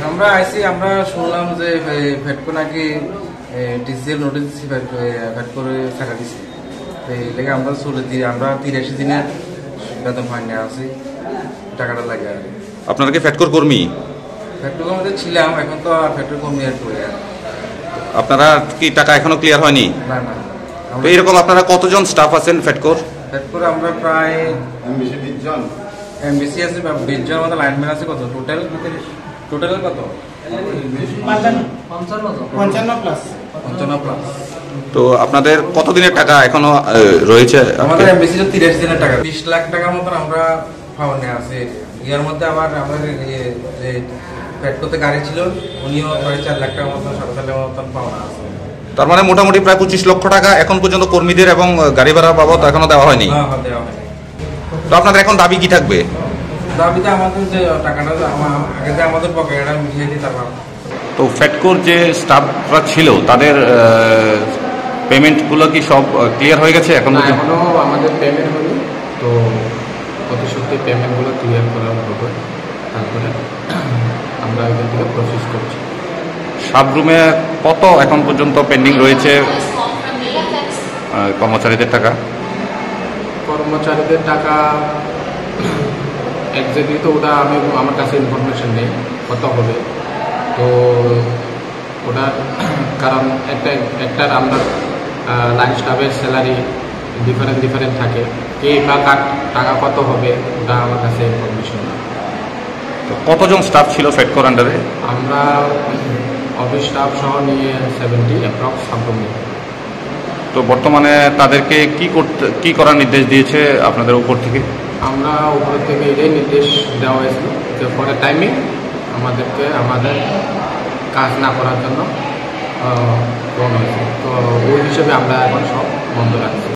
আমরা আইসি আমরা শুনলাম যে ফেডকো নাকি টিসিএল নোটিস দিচ্ছি ফেডকোর টাকা দিচ্ছে তো এই লেগে আমরা চলে দিই আমরা 83 দিনের বেতন ফাইনে আছি টাকাটা লাগে আর আপনারা কি ফেডকোর কর্মী? ফেডকোর মধ্যে ছিলাম, এখন তো আর ফেডকোর কর্মী আর করি আর। আপনারা কি টাকা এখনো ক্লিয়ার হয়নি? না না। তো এরকম আপনারা কতজন স্টাফ আছেন ফেডকোর? ফেডকোর আমরা প্রায় এমবিসি আছে 20 জন মতো, লাইনম্যান আছে কত টোটাল কত 55 প্লাস। তো আপনাদের কতদিনের টাকা এখনো রয়েছে? আমাদের এমবিসি 83 দিনের টাকা, 20 লাখ টাকার মতন আমরা পাওয়া আছে। ইয়ার মধ্যে আবার আমাদের যে ফেডকোতে গাড়ি ছিল উনিও 4 লাখ টাকার মতন 7 লাখ মতন পাওয়া আছে। তার মানে মোটামুটি প্রায় 25 লক্ষ টাকা এখন পর্যন্ত কর্মীদের এবং গাড়ি ভাড়া বাবদ এখনো দেওয়া হয়নি। দেওয়া হয়নি। তো আপনাদের এখন দাবি কি থাকবে? দাবিতে আমাদের যে টাকাটা আগে যে আমাদের পকেটটা মিলিয়ে দিতে পারবো। তো ফেডকোর যে স্টাফরা ছিল তাদের পেমেন্টগুলো কি সব ক্লিয়ার হয়ে গেছে? এখনো আমাদের পেমেন্ট হয়নি, তো অতি সত্যি পেমেন্টগুলো ক্লিয়ার করা হবে, তারপরে আমরা এখান থেকে প্রসেস করছি। সাবরুমে কত এখন পর্যন্ত পেন্ডিং রয়েছে কর্মচারীদের টাকা? কর্মচারীদের টাকা একজাক্টলি তো ওটা আমার কাছে ইনফরমেশন নেই কত হবে। তো ওটা কারণ একটার আমরা লাইন স্টাফের স্যালারি ডিফারেন্ট থাকে, কে বা কার টাকা কত হবে ওটা আমার কাছে ইনফরমেশন নেই। তো কতজন স্টাফ ছিল ফেডকোর আন্ডারে? আমরা অফিস স্টাফ সহ নিয়ে 70 অ্যাপ্রক্স সাবরুমে। তো বর্তমানে তাদেরকে কি করার নির্দেশ দিয়েছে আপনাদের উপর থেকে? আমরা উপর থেকে এটাই নির্দেশ দেওয়া হয়েছিল যে পরে টাইমে আমাদেরকে আমাদের কাজ না করার জন্য বলা হয়েছে। তো ওই হিসেবে আমরা এখন সব বন্ধ রাখছি।